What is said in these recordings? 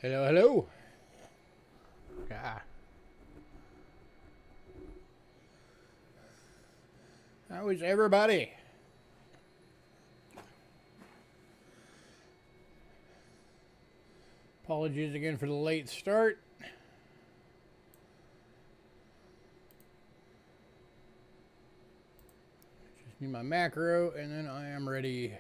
Hello, hello. Ah. How is everybody? Apologies again for the late start. Just need my macro and then I am ready.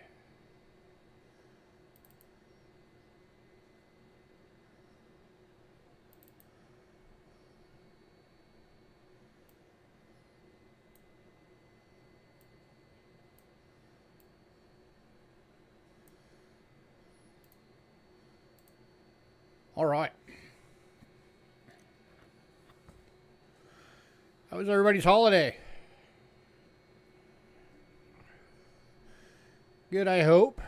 All right. How was everybody's holiday? Good, I hope.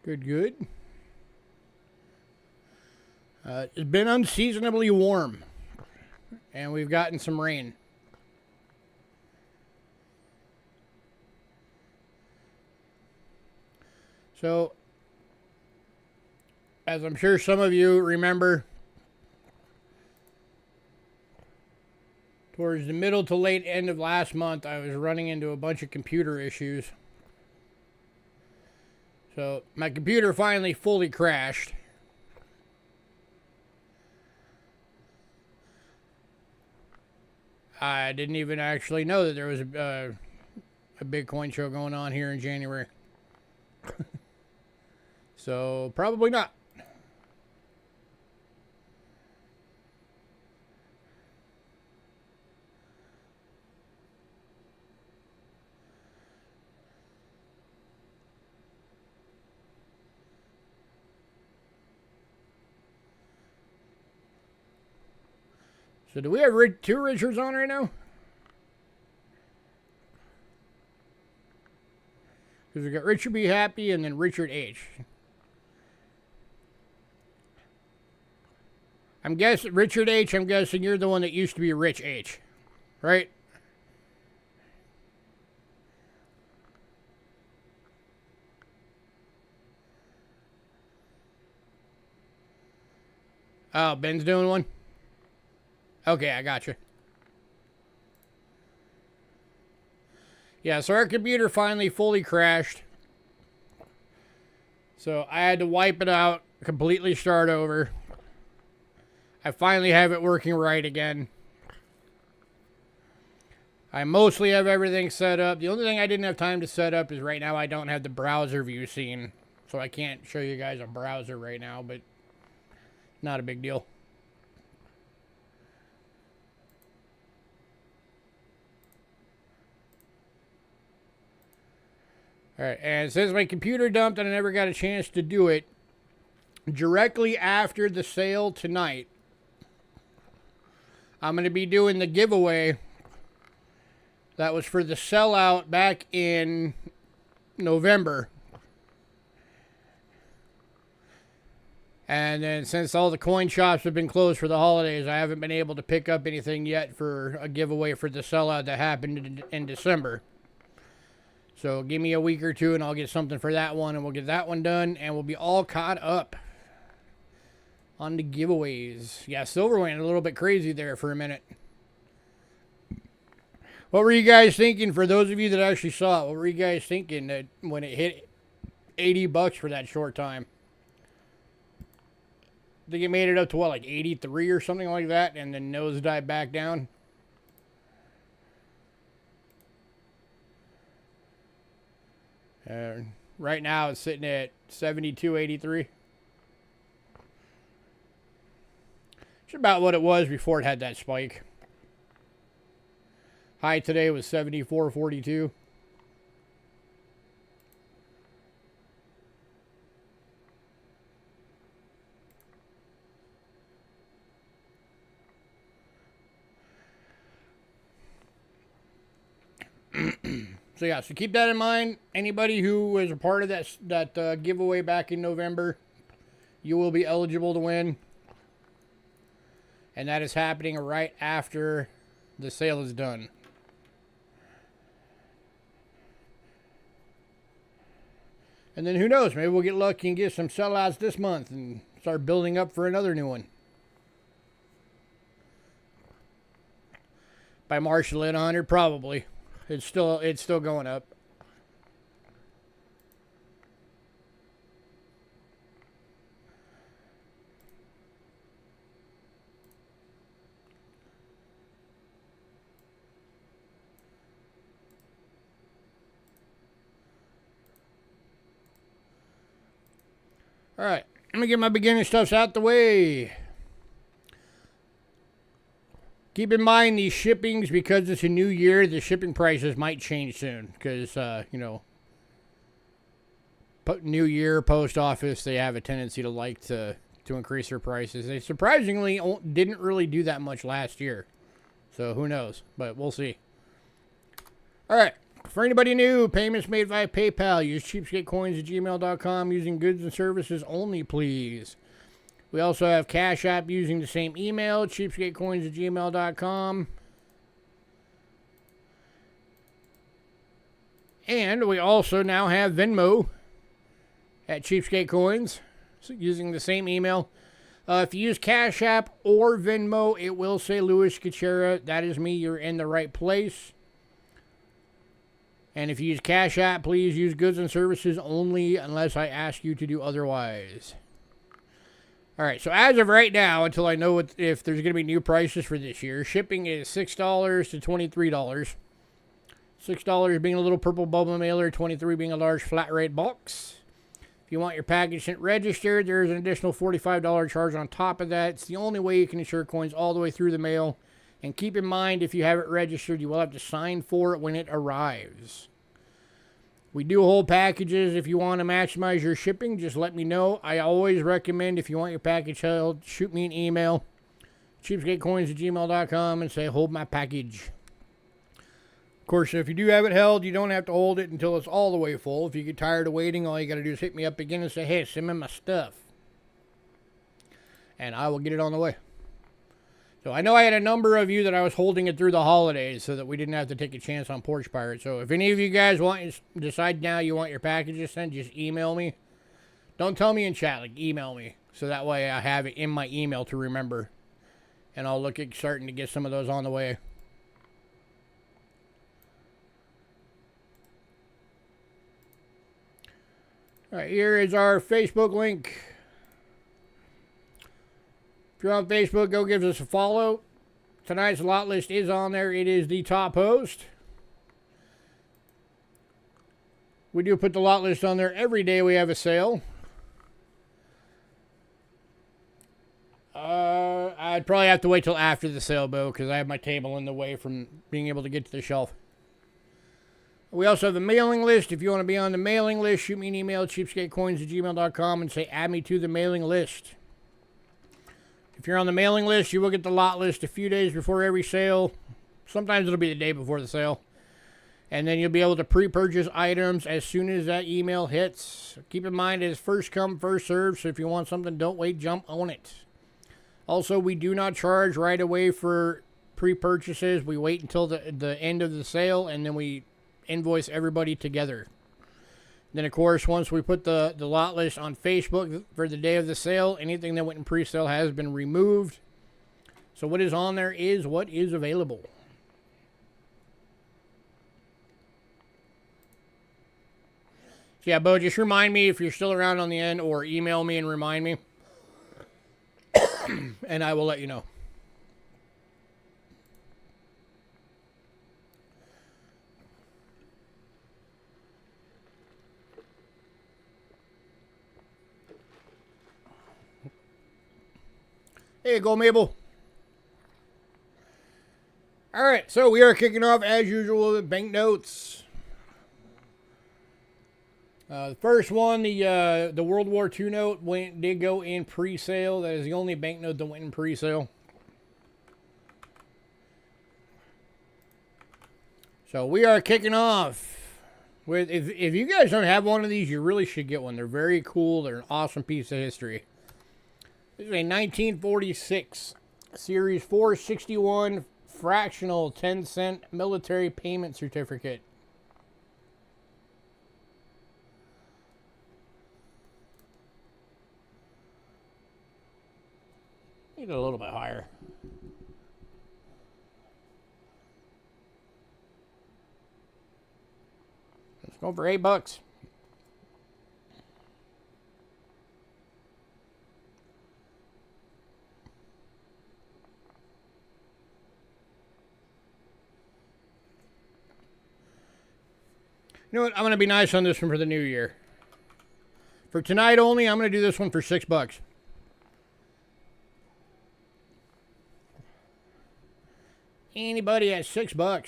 Good, good. It's been unseasonably warm, and we've gotten some rain. So, as I'm sure some of you remember, towards the middle to late end of last month, I was running into a bunch of computer issues. So my computer finally fully crashed. I didn't even actually know that there was a Bitcoin show going on here in January. So probably not. So do we have two Richards on right now? Because we got Richard B. Happy and then Richard H. I'm guessing, Richard H., I'm guessing you're the one that used to be Rich H. Right? Oh, Ben's doing one? Okay, I got you. Yeah, so our computer finally fully crashed. So I had to wipe it out, completely start over. I finally have it working right again. I mostly have everything set up. The only thing I didn't have time to set up is right now I don't have the browser view scene. So I can't show you guys a browser right now, but not a big deal. Alright, and since my computer dumped and I never got a chance to do it, directly after the sale tonight, I'm going to be doing the giveaway that was for the sellout back in November. And then since all the coin shops have been closed for the holidays, I haven't been able to pick up anything yet for a giveaway for the sellout that happened in December. So give me a week or two and I'll get something for that one and we'll get that one done and we'll be all caught up on the giveaways. Yeah, silver went a little bit crazy there for a minute. What were you guys thinking, for those of you that actually saw it? What were you guys thinking that when it hit $80 for that short time? I think it made it up to what, like 83 or something like that, and then nosedived back down. Right now it's sitting at 72.83. It's about what it was before it had that spike. High today was 74.42. So yeah, so keep that in mind. Anybody who was a part of that giveaway back in November, you will be eligible to win. And that is happening right after the sale is done. And then who knows, maybe we'll get lucky and get some sellouts this month and start building up for another new one. By March it'll hit 100, probably. It's still going up. All right, let me get my beginning stuffs out the way. Keep in mind these shippings, because it's a new year, the shipping prices might change soon. Because, you know, new year, post office, they have a tendency to like to increase their prices. They surprisingly didn't really do that much last year. So who knows, but we'll see. All right. For anybody new, payments made via PayPal. Use cheapskatecoins@gmail.com using goods and services only, please. We also have Cash App using the same email, cheapskatecoins@gmail.com. And we also now have Venmo at Cheapskate Coins, so using the same email. If you use Cash App or Venmo, it will say Louis Cachera. That is me. You're in the right place. And if you use Cash App, please use goods and services only unless I ask you to do otherwise. All right, so as of right now, until I know if there's going to be new prices for this year, shipping is $6 to $23. $6 being a little purple bubble mailer, $23 being a large flat rate box. If you want your package sent registered, there's an additional $45 charge on top of that. It's the only way you can insure coins all the way through the mail. And keep in mind, if you have it registered, you will have to sign for it when it arrives. We do hold packages. If you want to maximize your shipping, just let me know. I always recommend, if you want your package held, shoot me an email, cheapskatecoins@gmail.com, and say, hold my package. Of course, if you do have it held, you don't have to hold it until it's all the way full. If you get tired of waiting, all you got to do is hit me up again and say, hey, send me my stuff. And I will get it on the way. So I know I had a number of you that I was holding it through the holidays so that we didn't have to take a chance on Porch Pirate. So if any of you guys decide now you want your packages sent, just email me. Don't tell me in chat, like email me. So that way I have it in my email to remember. And I'll look at starting to get some of those on the way. All right, here is our Facebook link. If you're on Facebook, go give us a follow. Tonight's lot list is on there. It is the top post. We do put the lot list on there every day we have a sale. I'd probably have to wait till after the sale, Bo, because I have my table in the way from being able to get to the shelf. We also have a mailing list. If you want to be on the mailing list, shoot me an email at cheapskatecoins@gmail.com and say, add me to the mailing list. If you're on the mailing list, you will get the lot list a few days before every sale. Sometimes it'll be the day before the sale. And then you'll be able to pre-purchase items as soon as that email hits. Keep in mind, it's first come, first served. So if you want something, don't wait, jump on it. Also, we do not charge right away for pre-purchases. We wait until the end of the sale, and then we invoice everybody together. Then, of course, once we put the lot list on Facebook for the day of the sale, anything that went in pre-sale has been removed. So what is on there is what is available. So yeah, Bo, just remind me if you're still around on the end, or email me and remind me. And I will let you know. There you go, Mabel. All right, so we are kicking off as usual with banknotes. The first one, the World War II note, did go in pre-sale. That is the only banknote that went in pre-sale. So we are kicking off If you guys don't have one of these, you really should get one. They're very cool. They're an awesome piece of history. This is a 1946 Series 461 fractional 10-cent military payment certificate. Need it a little bit higher. Let's go for $8. You know what? I'm going to be nice on this one for the new year. For tonight only, I'm going to do this one for $6. Anybody at $6?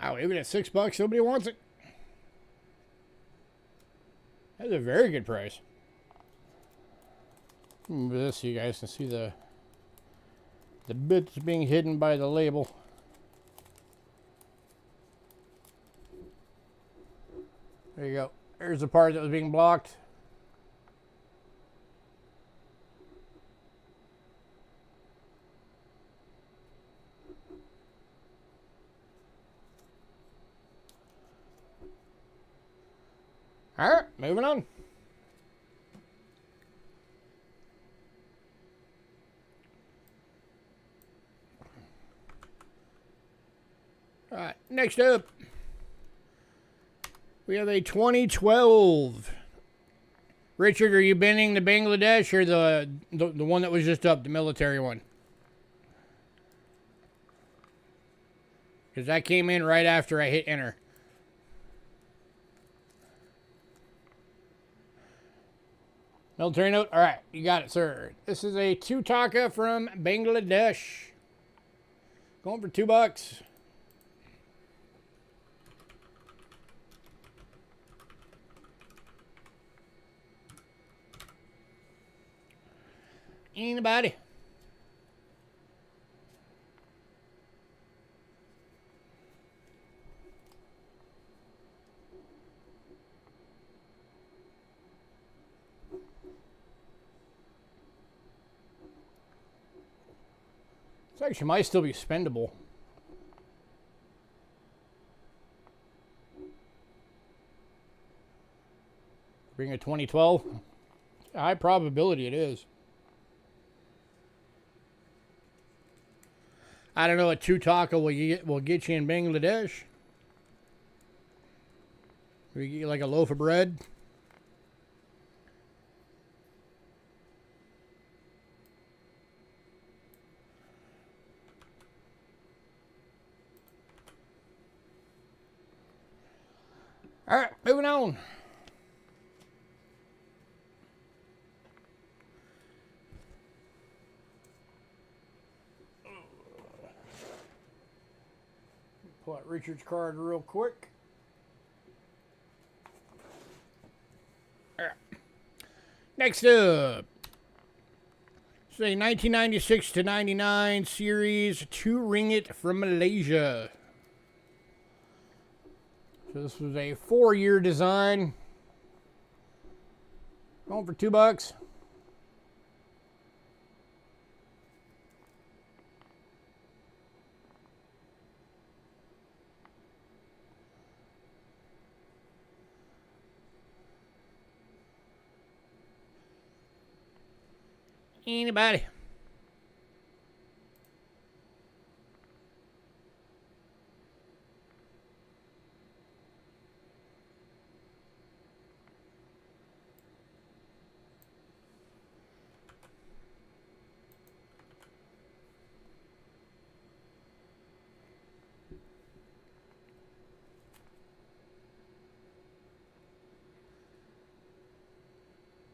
Wow, even at $6, nobody wants it. That's a very good price. This, so you guys can see the bits being hidden by the label. There you go. There's the part that was being blocked. All right, moving on. All right, next up, we have a 2012. Richard, are you binning the Bangladesh or the one that was just up, the military one? Because that came in right after I hit enter. Military note? All right, you got it, sir. This is a 2 taka from Bangladesh. Going for $2. Anybody? This actually might still be spendable. Bring a 2012. High probability it is. I don't know what 2 taka will get you in Bangladesh. We get you like a loaf of bread. All right, moving on. Pull out Richard's card real quick. All right. Next up, it's a 1996 to 99 series 2 ringgit from Malaysia. So this was a 4-year design. Going for $2. Anybody?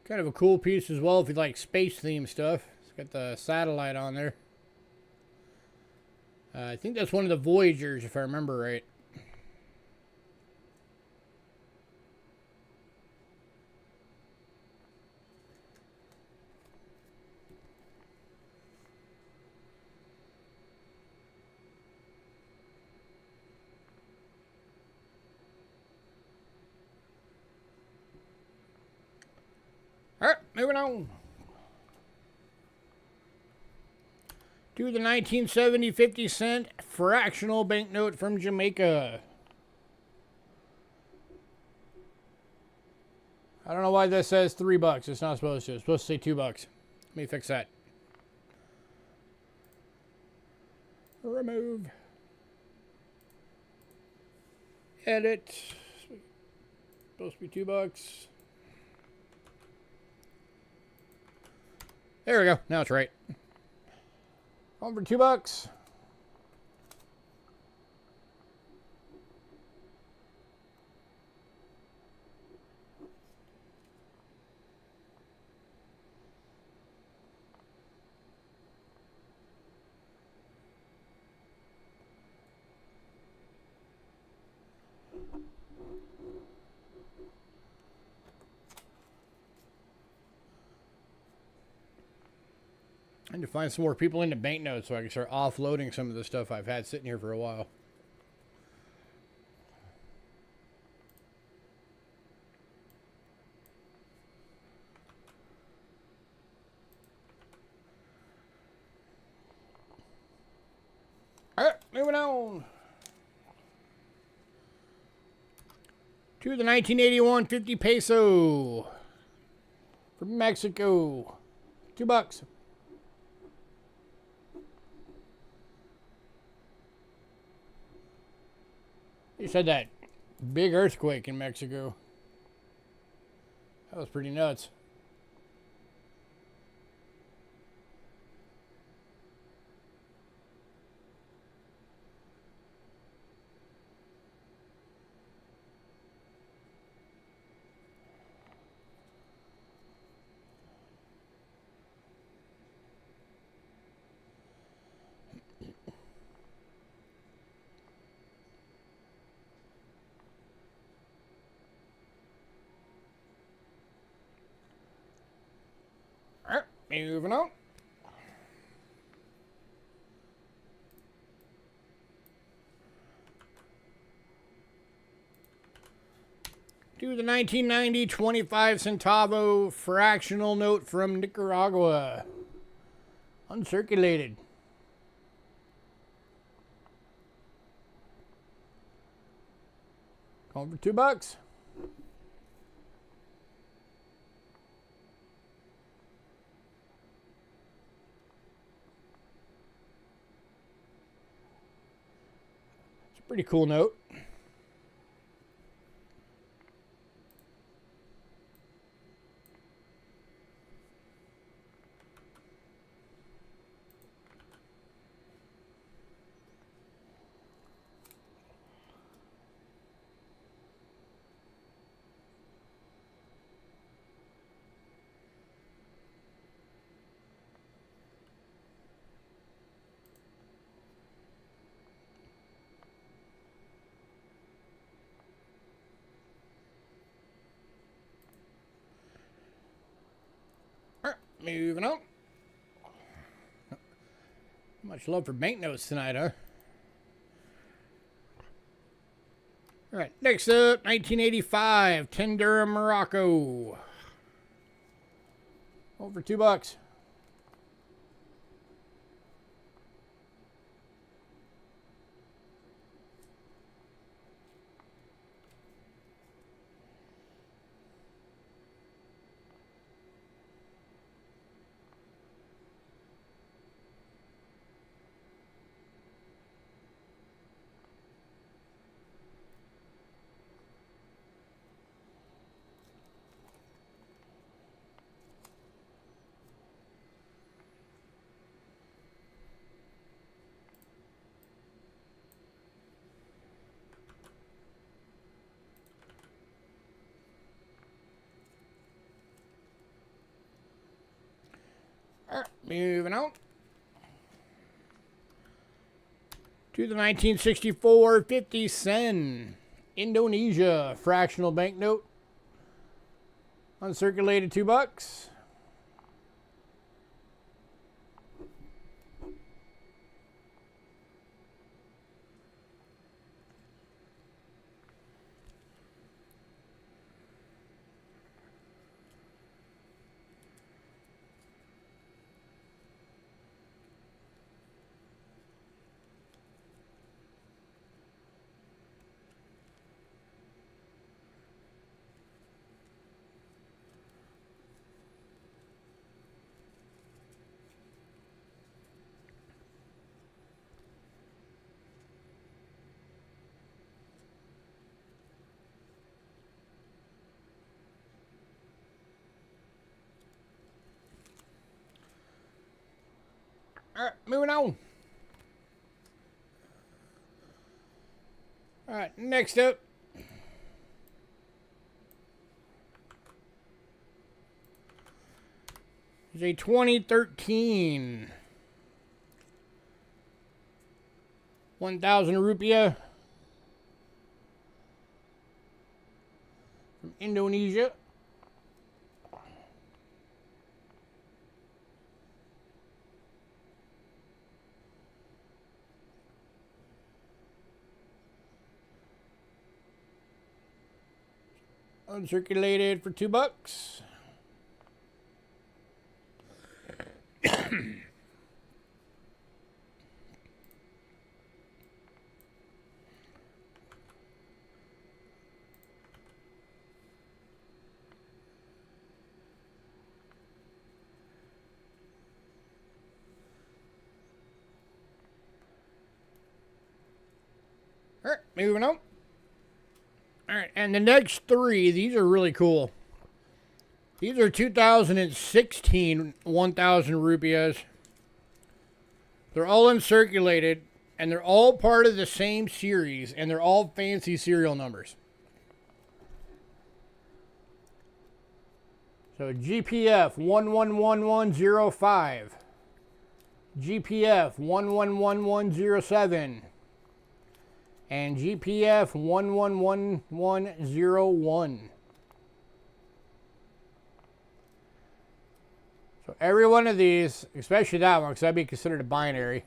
Kind of a cool piece as well if you like space theme stuff. It's got the satellite on there. I think that's one of the Voyagers, if I remember right. Alright, moving on. To the 1970 50-cent fractional banknote from Jamaica. I don't know why this says $3. It's not supposed to. It's supposed to say $2. Let me fix that. Remove. Edit. Supposed to be $2. There we go. Now it's right. On for $2. I need to find some more people into banknotes so I can start offloading some of the stuff I've had sitting here for a while. Alright, moving on. To the 1981 50 peso from Mexico. $2. You said that big earthquake in Mexico. That was pretty nuts. Alright, moving on. To the 1990 25 centavo fractional note from Nicaragua. Uncirculated. Going for $2. It's a pretty cool note. Moving on. Much love for banknotes tonight, huh? All right, next up, 1985, 10 dirham Morocco. Over $2. moving on. To the 1964 50 cent Indonesia fractional banknote. Uncirculated $2. All right, moving on. All right, next up. Is a 2013 1,000 rupiah from Indonesia. Uncirculated for $2. All right, moving on. All right, and the next three, these are really cool. These are 2016 1,000 rupiahs. They're all uncirculated, and they're all part of the same series, and they're all fancy serial numbers. So GPF 111105, GPF 111107, and GPF 111101. So every one of these, especially that one, because that'd be considered a binary,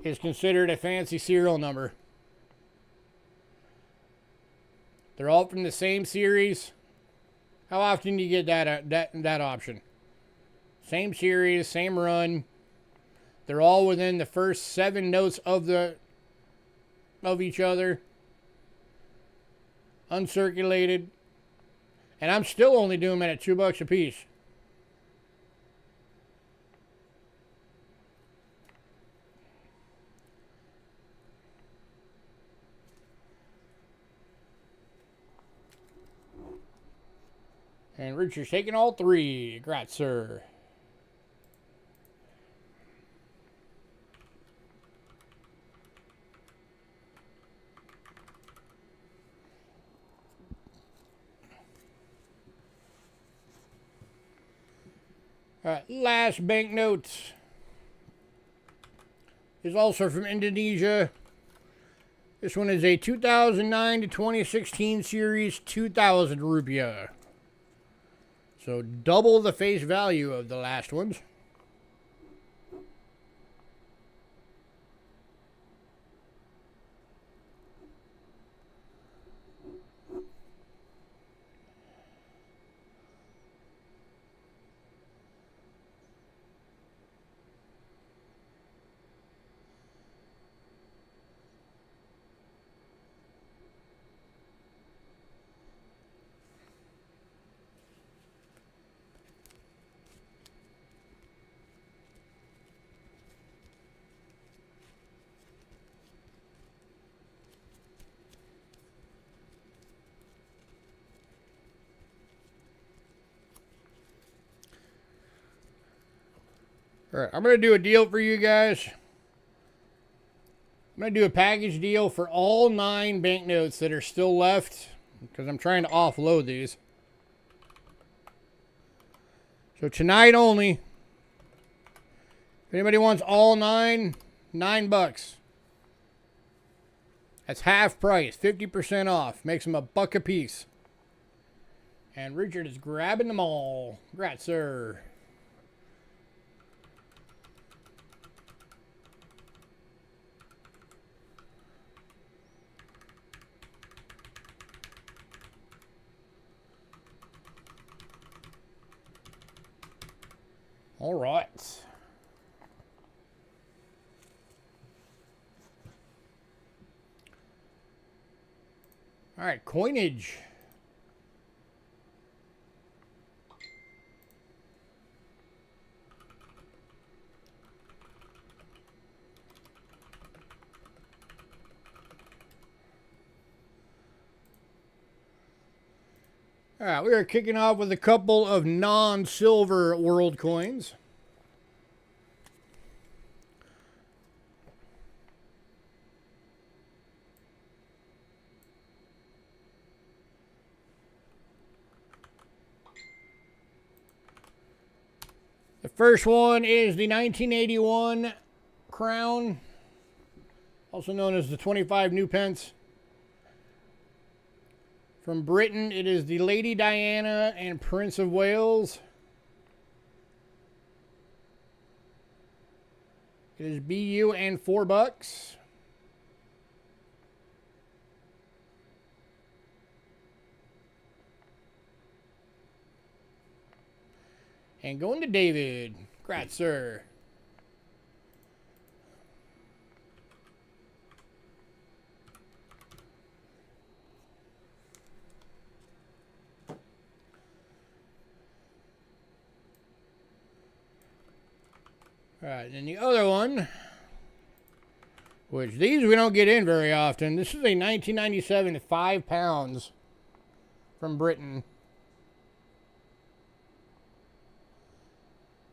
is considered a fancy serial number. They're all from the same series. How often do you get that option? Same series, same run. They're all within the first 7 notes of each other. Uncirculated. And I'm still only doing them at $2 a piece. And Richard's taking all 3. Congrats, sir. All right, last banknote is also from Indonesia. This one is a 2009 to 2016 series 2,000 rupiah. So double the face value of the last ones. All right, I'm going to do a deal for you guys. I'm going to do a package deal for all 9 banknotes that are still left because I'm trying to offload these. So tonight only, If anybody wants all 9, $9. That's half price, 50% off. Makes them $1 a piece. And Richard is grabbing them all. Congrats, sir. All right. All right, coinage. All right, we are kicking off with a couple of non-silver world coins. The first one is the 1981 crown, also known as the 25 new pence. From Britain, it is the Lady Diana and Prince of Wales. It is BU and $4. And going to David. Congrats, sir. All right, and the other one, which these we don't get in very often. This is a 1997 £5 from Britain.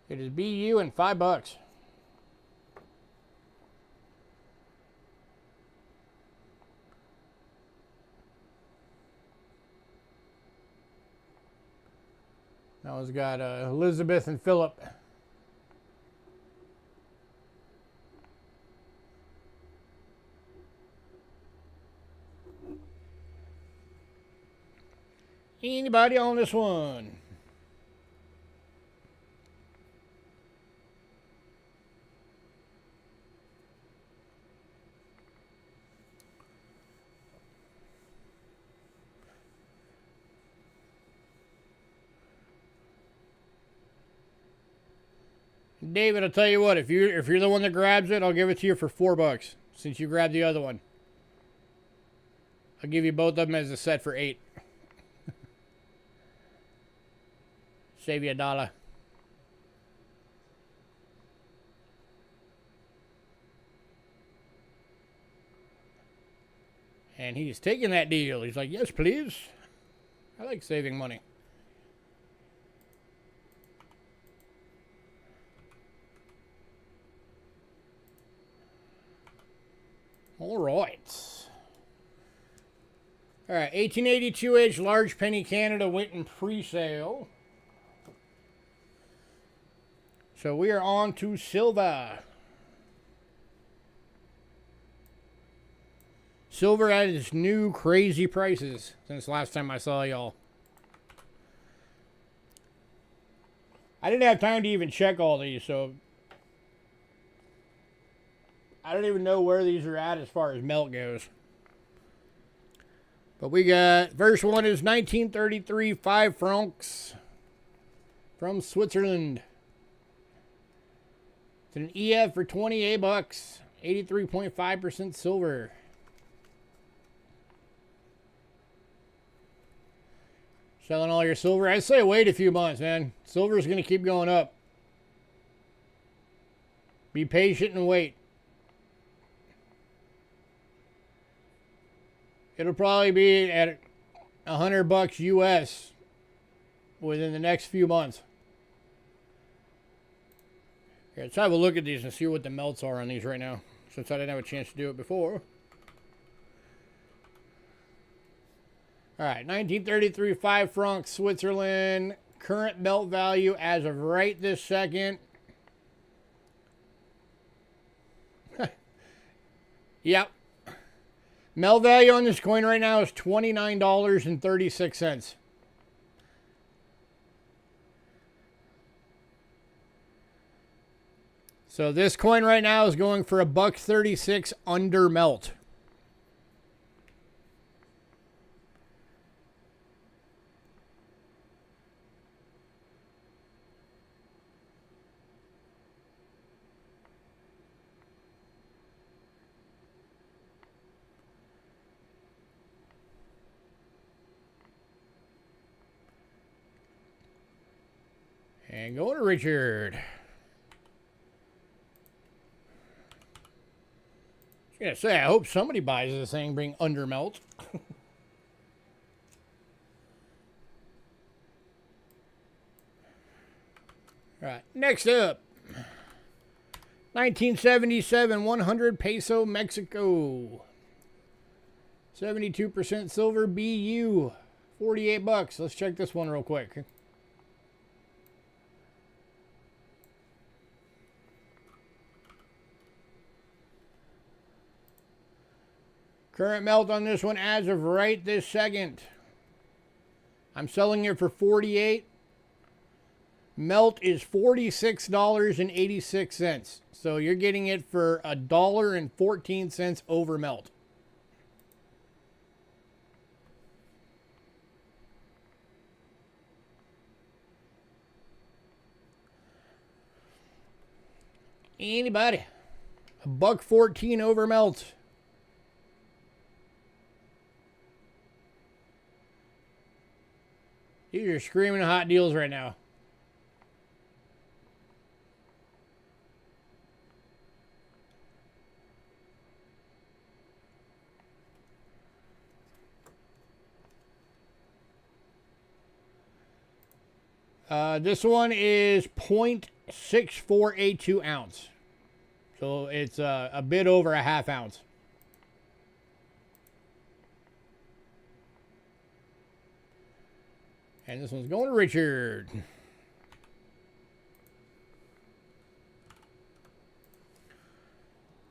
It is BU and $5. That one's got Elizabeth and Philip. Anybody on this one? David, I'll tell you what, if you're the one that grabs it, I'll give it to you for $4 since you grabbed the other one. I'll give you both of them as a set for $8. Save you $1. And he's taking that deal. He's like, yes, please. I like saving money. All right. All right, 1882-inch large penny Canada went in pre-sale. So we are on to silver. Silver at its new crazy prices since last time I saw y'all. I didn't have time to even check all these, so I don't even know where these are at as far as melt goes. But we got, first one is 1933 5 francs from Switzerland. It's an EF for $28, 83.5% silver. Selling all your silver? I say wait a few months, man. Silver is going to keep going up. Be patient and wait. It'll probably be at $100 US within the next few months. Here, let's have a look at these and see what the melts are on these right now, since I didn't have a chance to do it before. All right, 1933 5 francs, Switzerland. Current melt value as of right this second, Yep. Melt value on this coin right now is $29.36. So this coin right now is going for $1.36 under melt. And going to Richard. I was gonna say, I hope somebody buys this thing, bring under melt. All right, next up, 1977 100 peso Mexico. 72% silver BU, 48 bucks. Let's check this one real quick. Current melt on this one as of right this second. I'm selling it for 48. Melt is $46.86. So you're getting it for $1.14 over melt. Anybody? $1.14 over melt. These are screaming hot deals right now. This one is 0.6482 ounce. So it's a bit over a half ounce. And this one's going to Richard.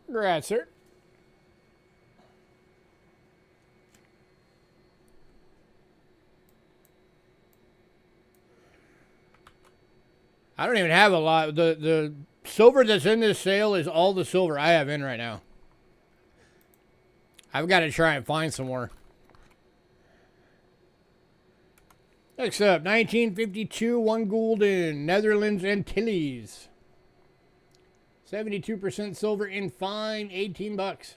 Congrats, sir. I don't even have a lot. The silver that's in this sale is all the silver I have in right now. I've got to try and find some more. Next up, 1952 1 gulden, Netherlands Antilles. 72% silver in fine, 18 bucks.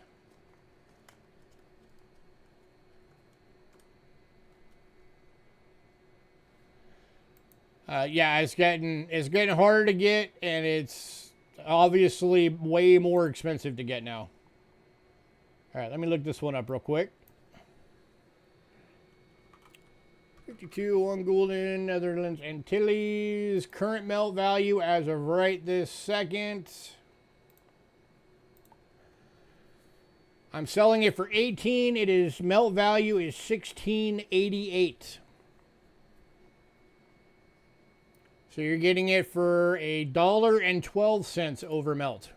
Yeah, it's getting harder to get, and it's obviously way more expensive to get now. All right, let me look this one up real quick. 52 1 gulden, Netherlands Antilles. Current melt value as of right this second. I'm selling it for 18. It is melt value is 16.88. So you're getting it for $1.12 over melt.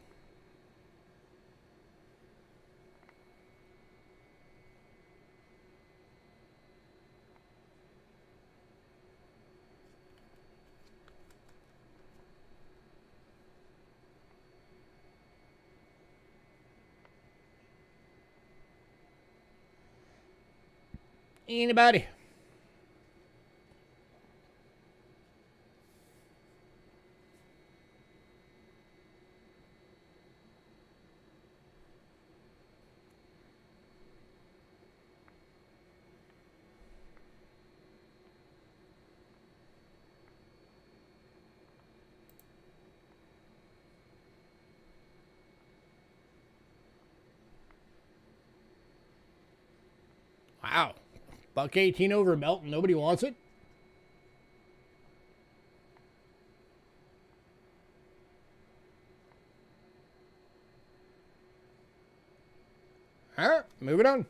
Anybody? Wow. $1.18 over melt and nobody wants it? All right, moving on.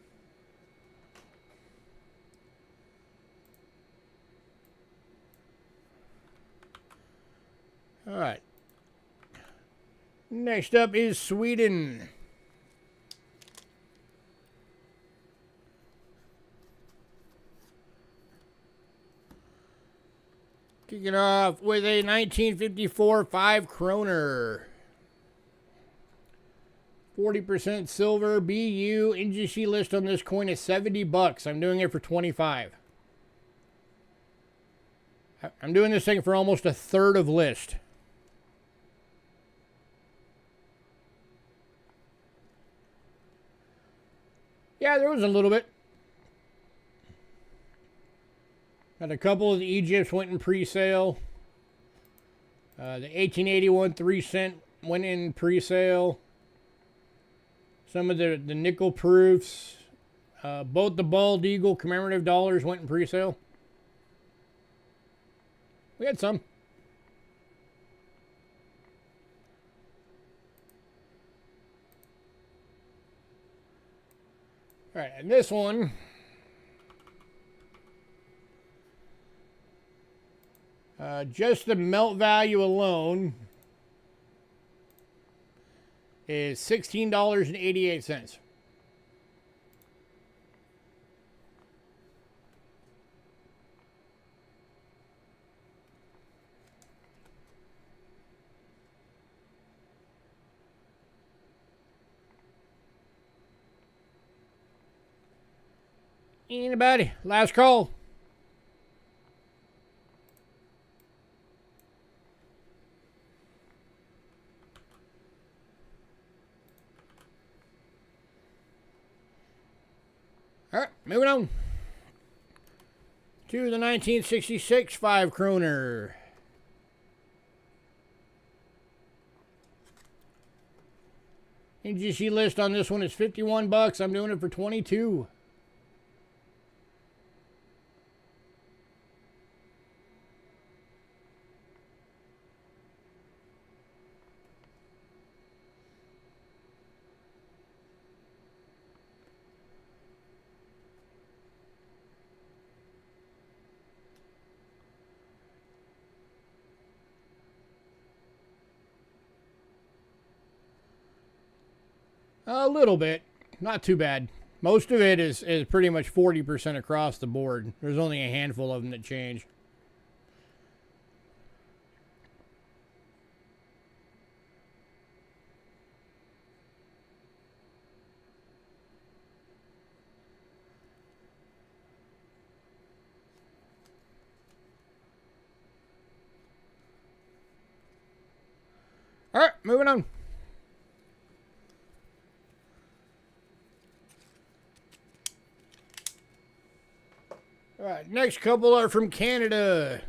All right. Next up is Sweden. Kicking off with a 1954 5 kroner. 40% silver, BU. NGC list on this coin is $70. I'm doing it for 25. I'm doing this thing for almost a third of list. Yeah, there was a little bit. Got a couple of the Egypts went in pre-sale. The 1881 3-cent went in pre-sale. Some of the nickel proofs. Both the bald eagle commemorative dollars went in pre-sale. We had some. All right, and this one, just the melt value alone is $16.88. Anybody? Last call. All right, moving on to the 1966 5 kroner. NGC list on this one is $51. I'm doing it for 22. A little bit. Not too bad. Most of it is pretty much 40% across the board. There's only a handful of them that change. All right, moving on. All right, next couple are from Canada.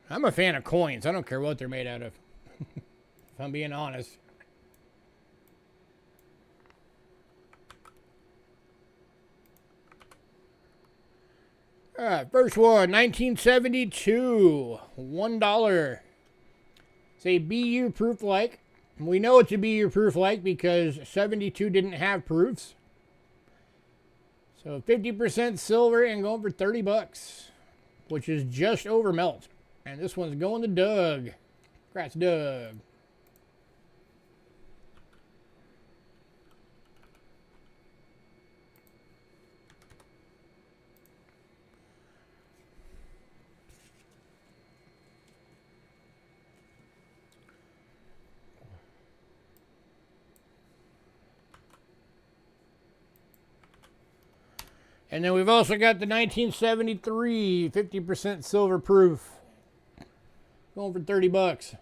I'm a fan of coins. I don't care what they're made out of, if I'm being honest. All right, first one, 1972, $1. It's a BU proof like. We know it's a BU proof like because 72 didn't have proofs. So 50% silver and going for $30, which is just over melt. And this one's going to Doug. Congrats, Doug. And then we've also got the 1973 50% silver proof. Going for $30.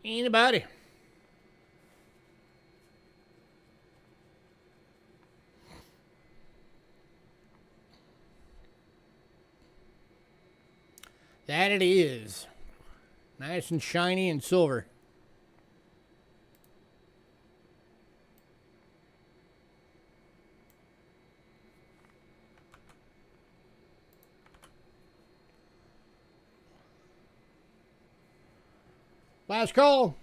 Anybody? That it is. Nice and shiny and silver. Last call.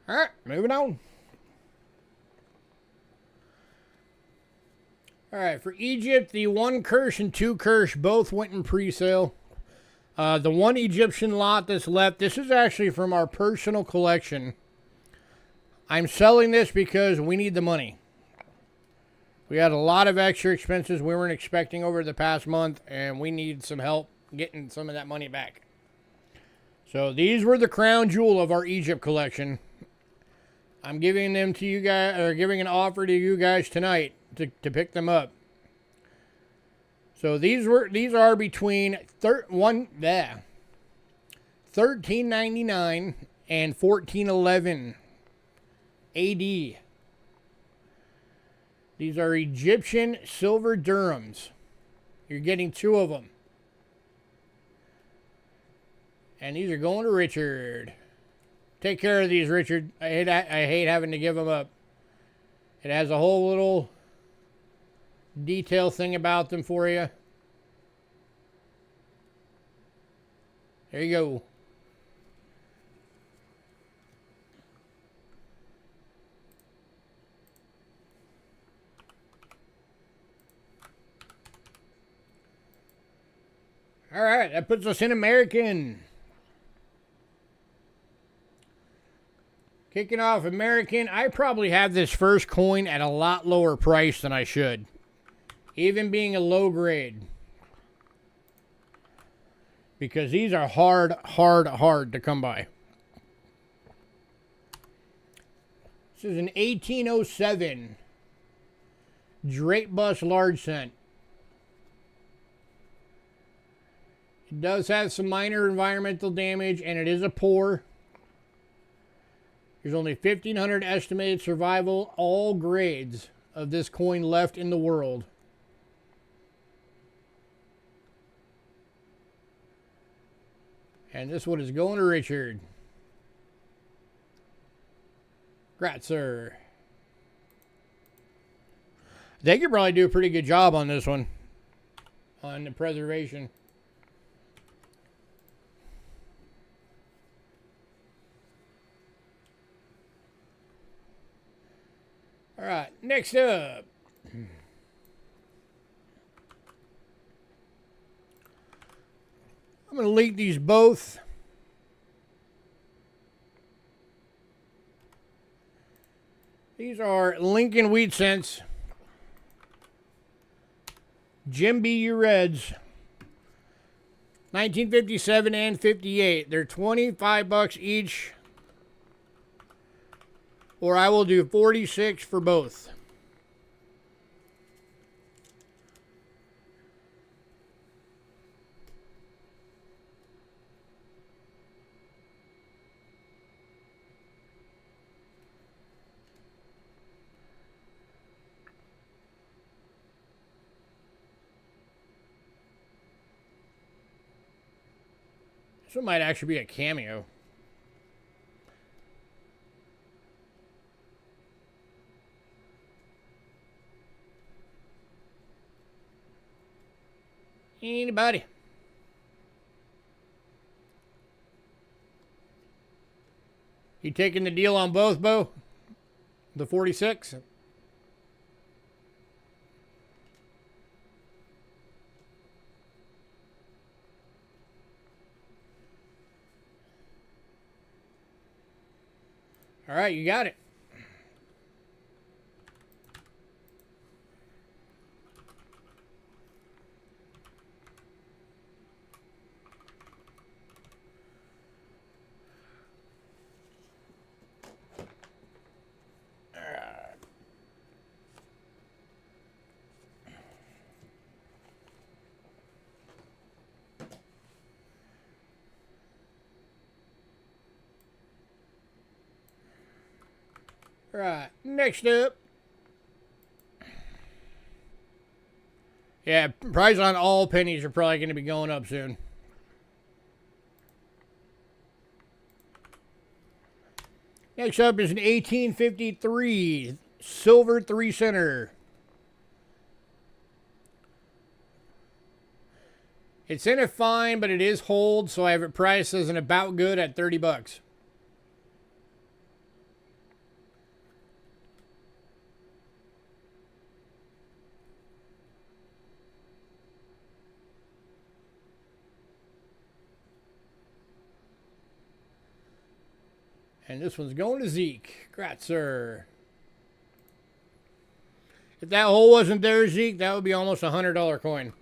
All right, moving on. All right, for Egypt, the 1 Kirsch and 2 Kirsch both went in pre-sale. The 1 Egyptian lot that's left, this is actually from our personal collection. I'm selling this because we need the money. We had a lot of extra expenses we weren't expecting over the past month, and we need some help getting some of that money back. So these were the crown jewel of our Egypt collection. I'm giving them to you guys, or giving an offer to you guys tonight to pick them up. So these are between $13.99 and $14.11 AD. These are Egyptian silver dirhams. You're getting 2 of them. And these are going to Richard. Take care of these, Richard. I hate having to give them up. It has a whole little detail thing about them for you. There you go. All right, that puts us in American. Kicking off American, I probably have this first coin at a lot lower price than I should. Even being a low grade. Because these are hard to come by. This is an 1807 Drape Bus large cent. It does have some minor environmental damage, and it is a pour. There's only 1,500 estimated survival, all grades of this coin left in the world. And this one is going to Richard. Gratzer. They could probably do a pretty good job on this one. On the preservation. All right, next up. I'm going to link these both. These are Lincoln Wheat Cents. Jim B. U. Reds. 1957 and 58. They're $25 each. Or I will do 46 for both. This one might actually be a cameo. Anybody? You taking the deal on both, Bo? The 46? All right, you got it. Right, next up. Yeah, price on all pennies are probably going to be going up soon. Next up is an 1853 silver 3-center. It's in a fine, but it is hold, so I have it priced as an about good at $30. And this one's going to Zeke. Congrats, sir. If that hole wasn't there, Zeke, that would be almost a $100 coin.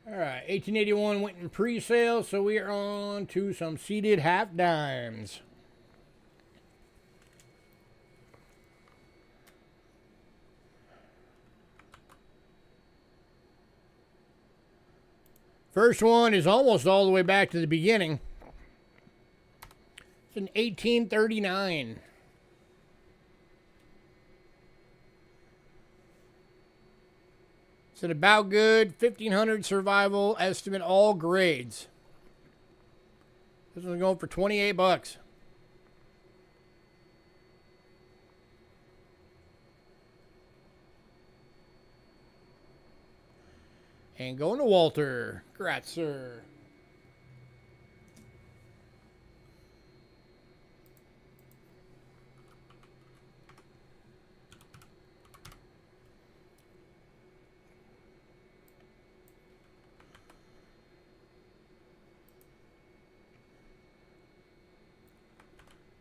All right, 1881 went in pre-sale, so we are on to some seeded half dimes. First one is almost all the way back to the beginning. It's an 1839. It's an about good 1500 survival estimate, all grades. This one's going for 28 bucks. And going to Walter. Congrats, sir.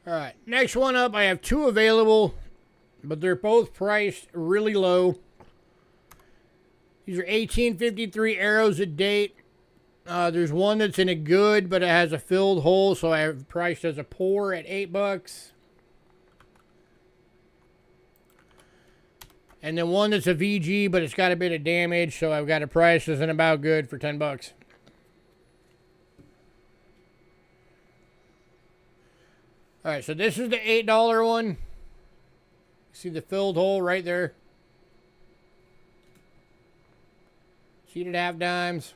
All right, next one up, I have two available, but they're both priced really low. These are 1853 arrows a date. There's one that's in a good, but it has a filled hole, so I have priced as a poor at $8. And then one that's a VG, but it's got a bit of damage, so I've got it priced as an about good for $10. All right, so this is the $8 one. See the filled hole right there? Seeded half dimes.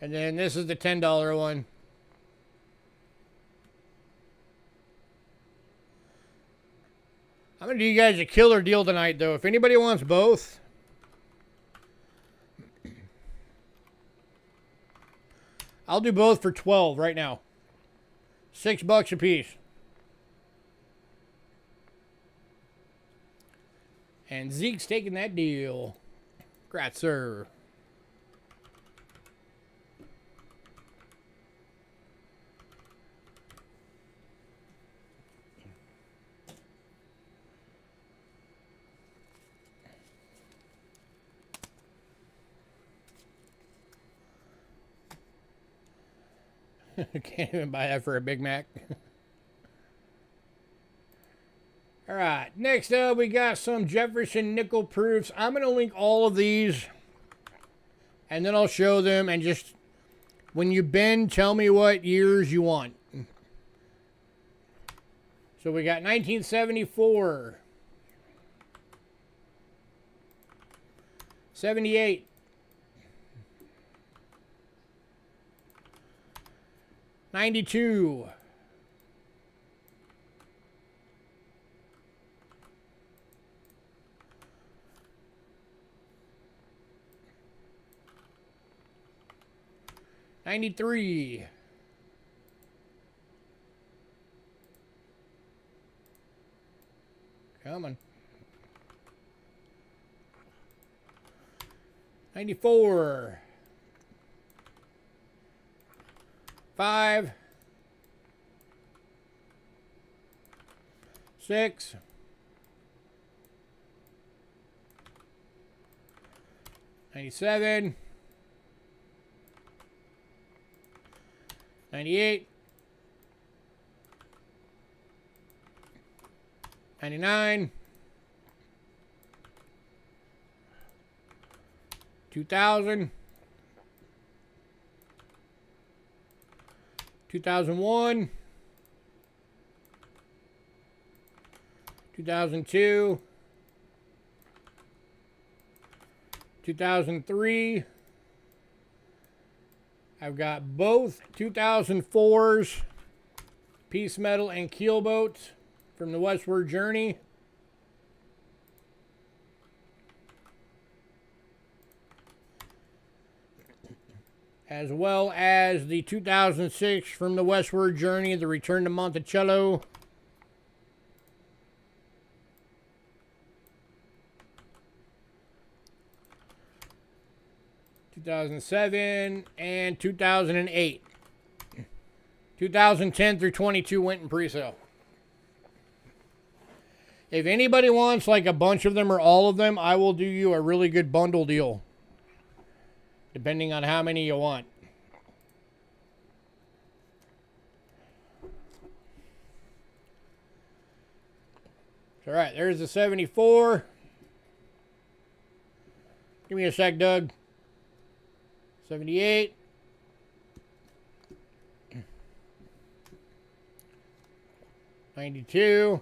And then this is the $10 one. I'm going to do you guys a killer deal tonight, though. If anybody wants both, I'll do both for $12 right now. $6 a piece. And Zeke's taking that deal. Congrats, sir. Can't even buy that for a Big Mac. All right, next up we got some Jefferson nickel proofs. I'm going to link all of these, and then I'll show them, and just when you bend, tell me what years you want. So we got 1974, 78, 92, 93, 94, 5, 6, 97, 98, 99, 2000, 2001, 2002, 2003. I've got both 2004s, Peace Metal and Keelboats from the Westward Journey. as well as the 2006 From the Westward Journey, The Return to Monticello. (2007) and 2008. 2010 through 22 went in pre-sale. If anybody wants like a bunch of them or all of them, I will do you a really good bundle deal, depending on how many you want. All right, there's the 74. Give me a sec, Doug. 78. 92.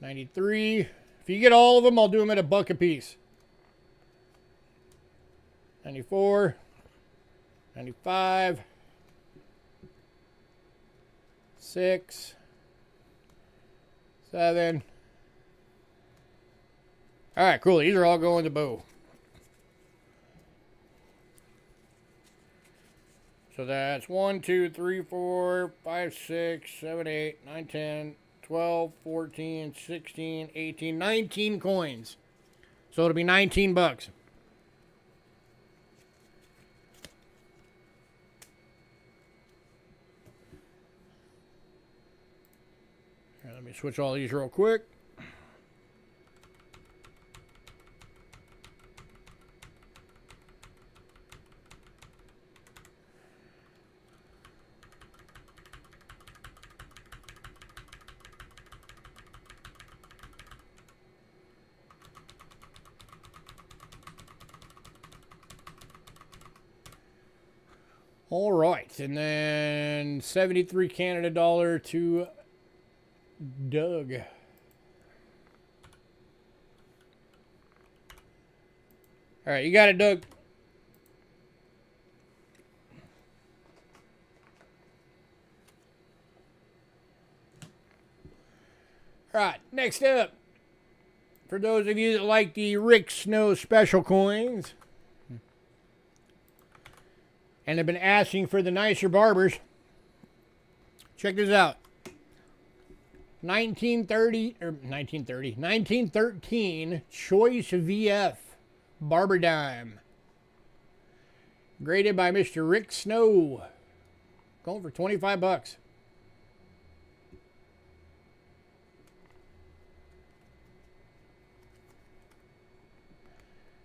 93. If you get all of them, I'll do them at $1 a piece. 94. 95. 6. 7. All right, cool. These are all going to Boo. So that's 1, 2, 3, 4, 5, 6, 7, 8, 9, 10, 12, 14, 16, 18, 19 coins. So it'll be $19. Here, let me switch all these real quick. All right, and then 73 Canada dollar to Doug. All right, you got it, Doug. All right, next up, for those of you that like the Rick Snow special coins and have been asking for the nicer barbers, check this out. 1913 Choice VF Barber Dime. Graded by Mr. Rick Snow. Going for $25.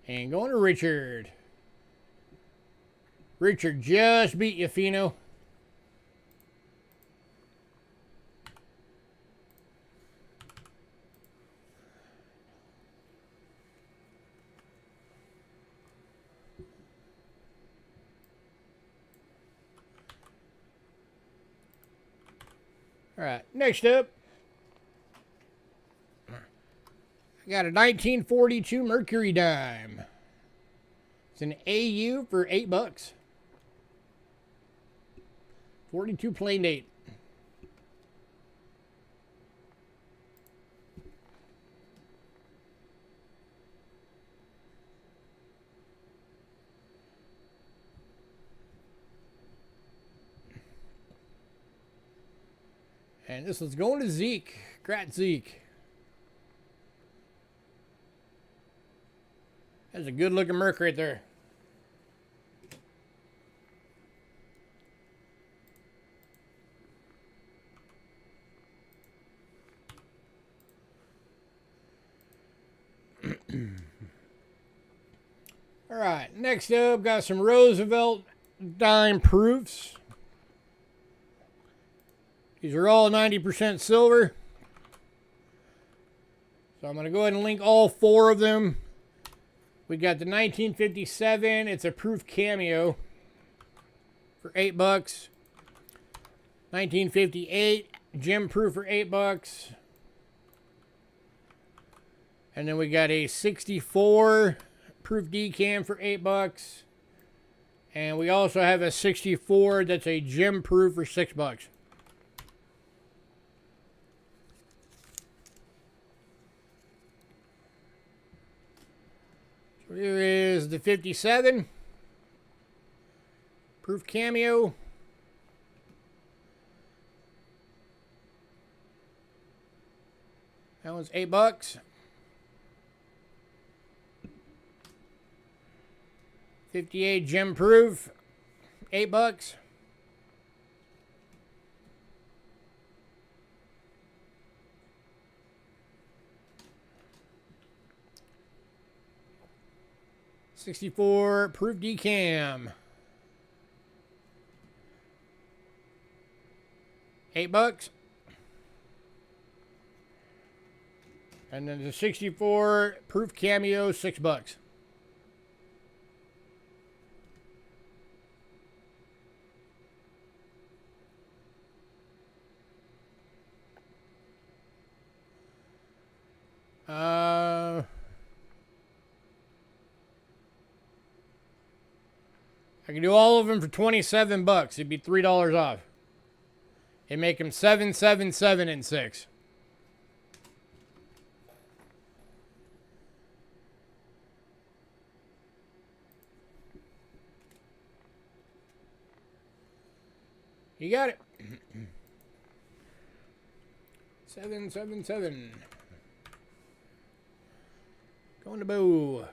And going to Richard. Richard just beat you, Fino. All right, next up, I got a 1942 Mercury dime. It's an AU for $8. 42 plain date. And this is going to Zeke. Grat Zeke. That's a good looking Merc right there. All right, next up, got some Roosevelt dime proofs. These are all 90% silver. So I'm going to go ahead and link all 4 of them. We got the 1957. It's a proof cameo for $8. 1958 gem proof for $8. And then we got a 64 proof decam for $8. And we also have a 64 that's a gem proof for $6. Here is is the 57. Proof cameo. That one's $8. 58 gem proof. $8. $64 proof decam. $8. And then the 64 proof cameo, $6. I can do all of them for $27. It'd be $3 off. It'd make them 7, 7, 7, and 6. You got it. 7, 7, 7. Going to Boo.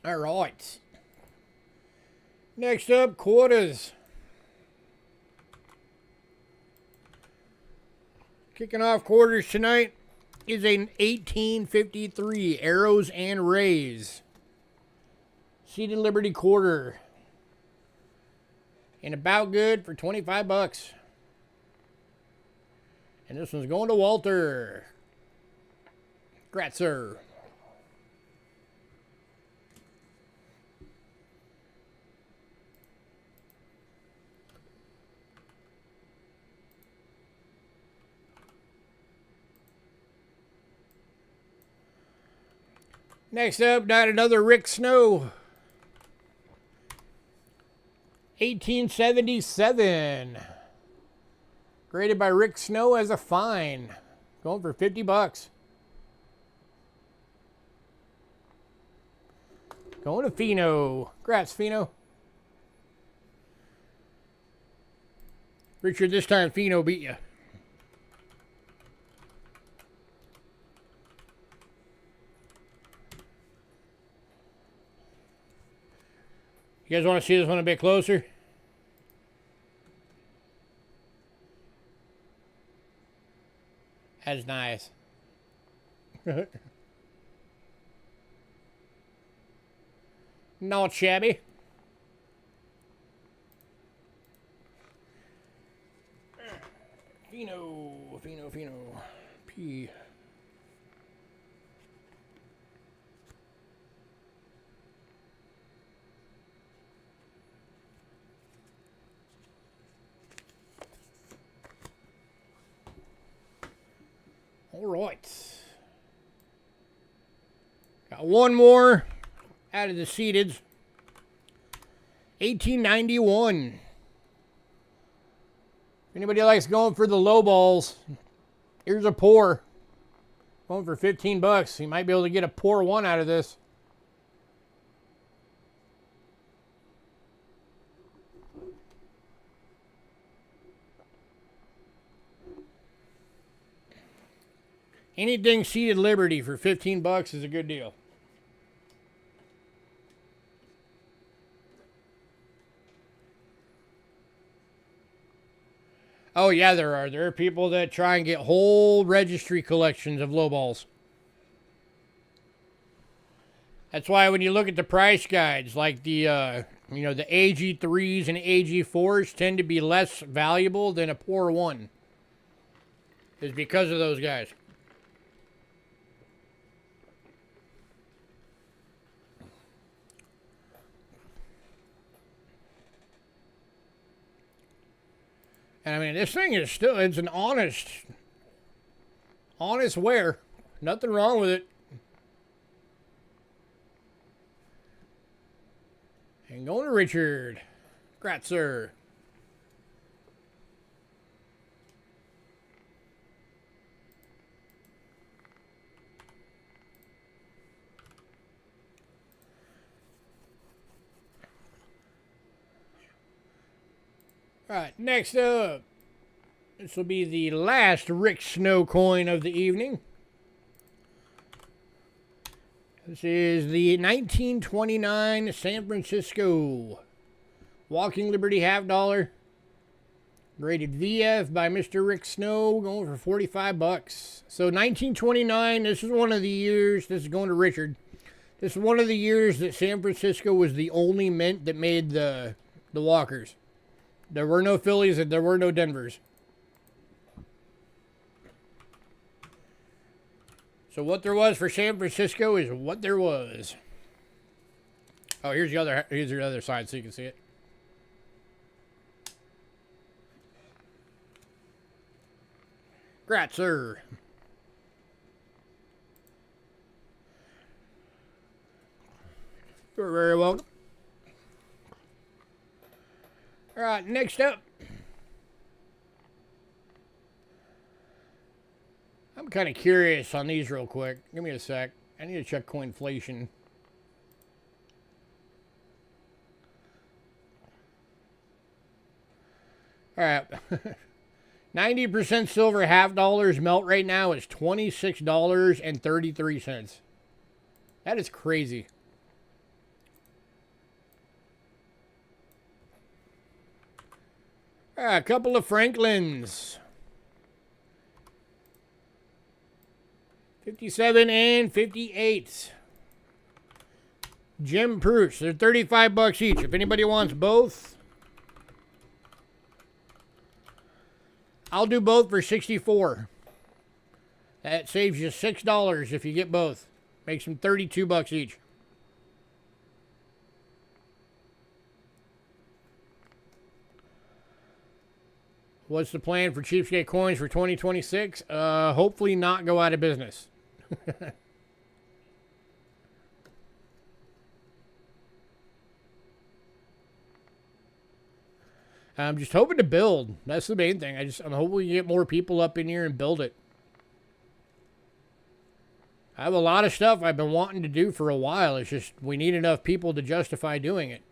All right. Next up, quarters. Kicking off quarters tonight is an 1853 Arrows and Rays. Seated Liberty quarter. And about good for $25. And this one's going to Walter. Gratzer. Next up, got another Rick Snow. 1877. Graded by Rick Snow as a fine. Going for $50. Going to Fino. Congrats, Fino. Richard, this time Fino beat you. You guys want to see this one a bit closer? That's nice. Not shabby. Fino. P. All right. Got one more out of the seededs. 1891. If anybody likes going for the low balls, here's a pour. Going for $15. You might be able to get a pour one out of this. Anything Seated Liberty for $15 is a good deal. Oh, yeah, there are. There are people that try and get whole registry collections of lowballs. That's why when you look at the price guides, like the the AG3s and AG4s tend to be less valuable than a Pour 1. It's because of those guys. And I mean, this thing is still, it's an honest wear. Nothing wrong with it. And going to Richard. Grat, sir. All right, next up. This will be the last Rick Snow coin of the evening. This is the 1929 San Francisco Walking Liberty half dollar. Graded VF by Mr. Rick Snow, going for 45 bucks. So 1929, this is one of the years, this is going to Richard. This is one of the years that San Francisco was the only mint that made the walkers. There were no Phillies and there were no Denvers. So what there was for San Francisco is what there was. Oh, here's the other side so you can see it. Grat, sir. You're very welcome. All right, next up. I'm kind of curious on these real quick. Give me a sec. I need to check coinflation. All right. 90% silver half dollars melt right now is $26.33. That is crazy. All right, a couple of Franklins. 57 and 58. Jim Pruce. They're 35 bucks each. If anybody wants both, I'll do both for 64. That saves you $6 if you get both. Makes them 32 bucks each. What's the plan for Cheapskate Coins for 2026? Hopefully not go out of business. I'm just hoping to build. That's the main thing. I'm hoping we get more people up in here and build it. I have a lot of stuff I've been wanting to do for a while. It's just we need enough people to justify doing it.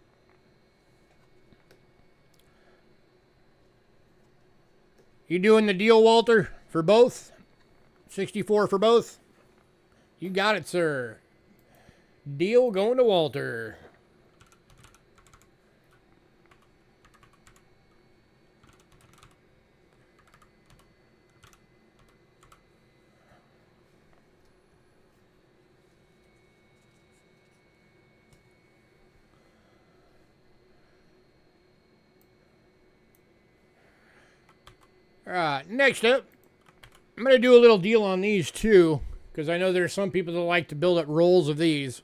You doing the deal, Walter, for both? 64 for both? You got it, sir. Deal going to Walter. All right, next up, I'm going to do a little deal on these too, because I know there's some people that like to build up rolls of these.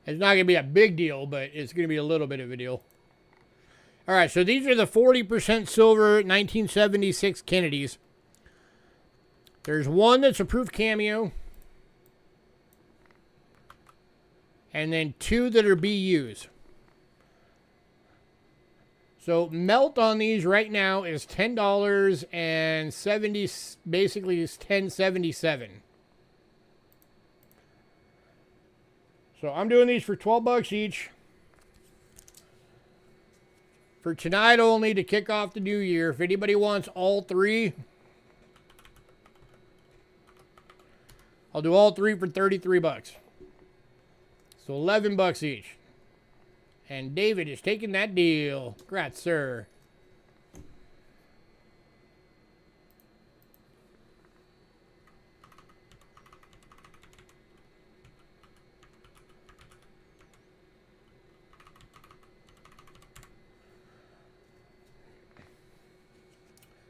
It's not going to be a big deal, but it's going to be a little bit of a deal. All right, so these are the 40% silver 1976 Kennedys. There's one that's a proof cameo. And then two that are BUs. So melt on these right now is $10 and 70, basically is $10.77. So I'm doing these for 12 bucks each. For tonight only to kick off the new year. If anybody wants all three, I'll do all three for 33 bucks. So 11 bucks each. And David is taking that deal. Congrats, sir.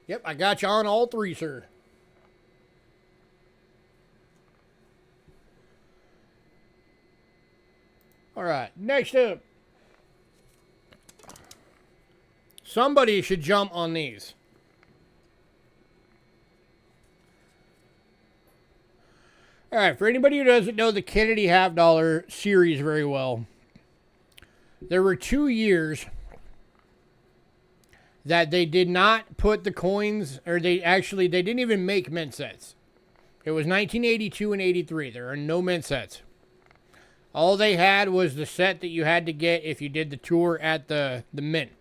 Yep, I got you on all three, sir. All right, next up. Somebody should jump on these. All right, for anybody who doesn't know the Kennedy half dollar series very well, there were 2 years that they did not put the coins, or they didn't even make mint sets. It was 1982 and 83. There are no mint sets. All they had was the set that you had to get if you did the tour at the mint.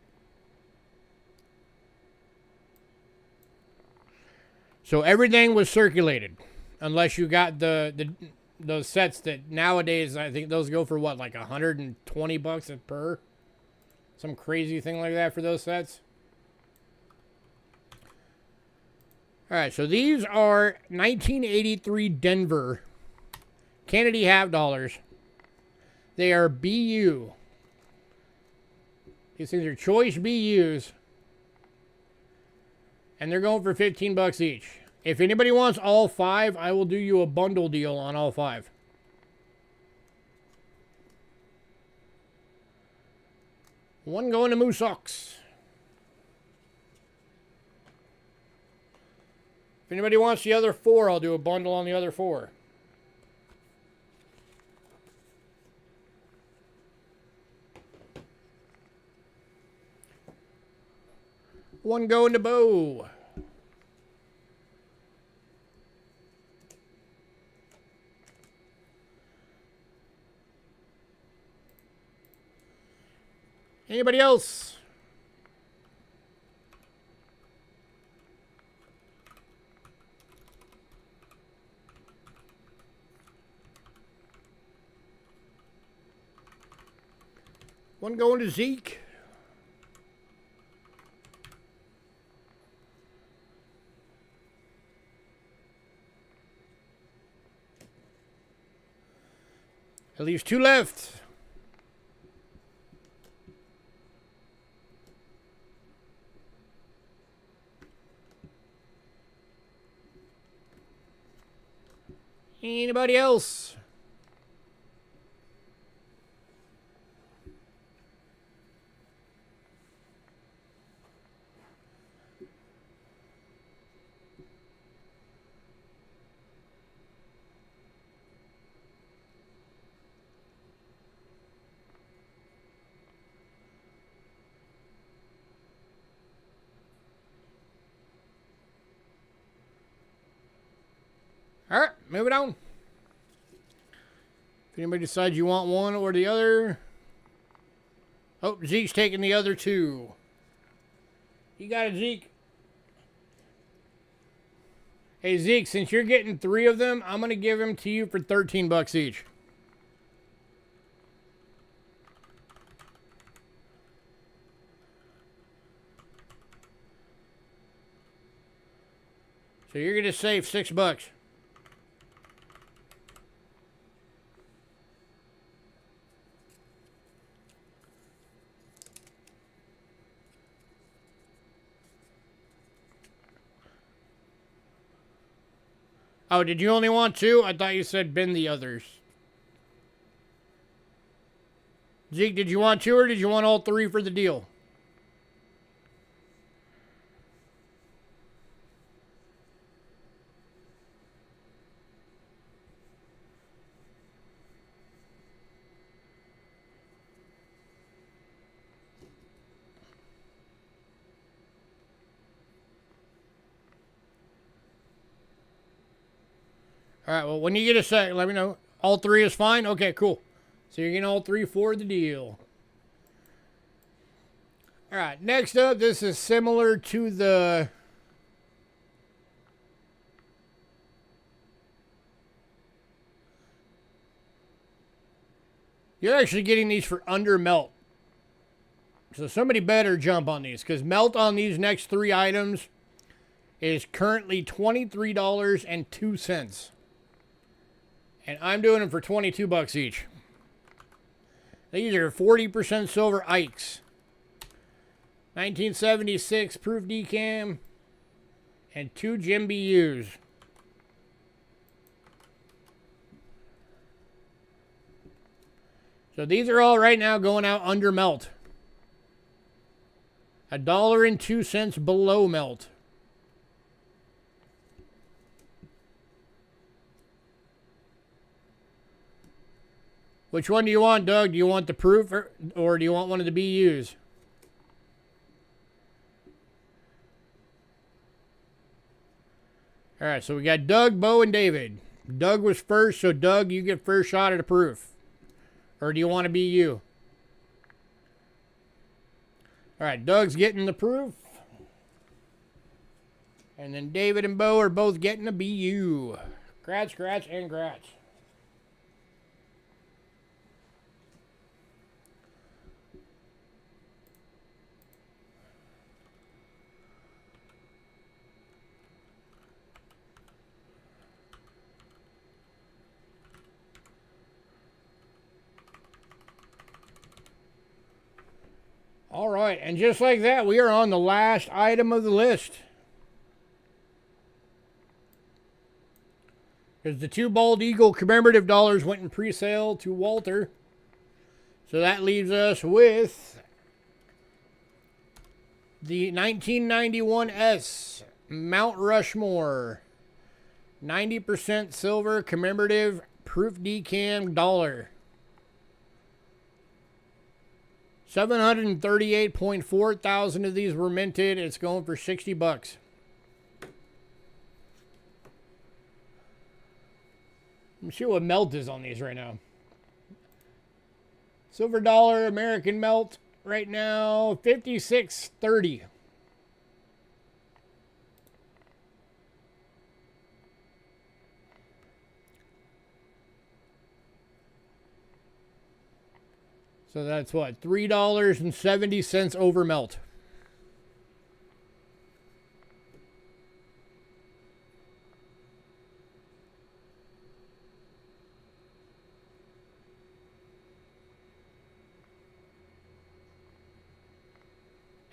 So everything was circulated. Unless you got those sets that nowadays, I think those go for what, like $120 a per? Some crazy thing like that for those sets. All right, so these are 1983 Denver Kennedy half dollars. They are BU. These things are choice BUs. And they're going for $15 each. If anybody wants all 5, I will do you a bundle deal on all 5. One going to Moose Ox. If anybody wants the other 4, I'll do a bundle on the other 4. One going to Bo. Anybody else? One going to Zeke. That leaves 2 left. Anybody else? All right, moving on. If anybody decides you want one or the other. Oh, Zeke's taking the other 2. You got it, Zeke. Hey, Zeke, since you're getting 3 of them, I'm going to give them to you for $13 each. So you're going to save $6. Oh, did you only want 2? I thought you said bin the others. Zeke, did you want 2 or did you want all 3 for the deal? All right, well, when you get a sec, let me know. All 3 is fine? Okay, cool. So you're getting all 3 for the deal. All right, next up, this is similar to the... You're actually getting these for under melt. So somebody better jump on these, because melt on these next 3 items is currently $23.02. And I'm doing them for $22 each. These are 40% silver Ikes. 1976 proof decam. And 2 Jim BUs. So these are all right now going out under melt. $1.02 below melt. Which one do you want, Doug? Do you want the proof or do you want one of the BUs? All right, so we got Doug, Bo, and David. Doug was first, so Doug, you get first shot at the proof. Or do you want to be you? All right, Doug's getting the proof. And then David and Bo are both getting a BU. Grats, grats, and grats. All right, and just like that, we are on the last item of the list. Because the 2 Bald Eagle commemorative dollars went in pre-sale to Walter. So that leaves us with the 1991 S Mount Rushmore 90% silver commemorative proof decam dollar. 738.4 thousand of these were minted. It's going for $60. Let me see what melt is on these right now. Silver dollar American melt right now, 56.30. So that's what, $3.70 over melt.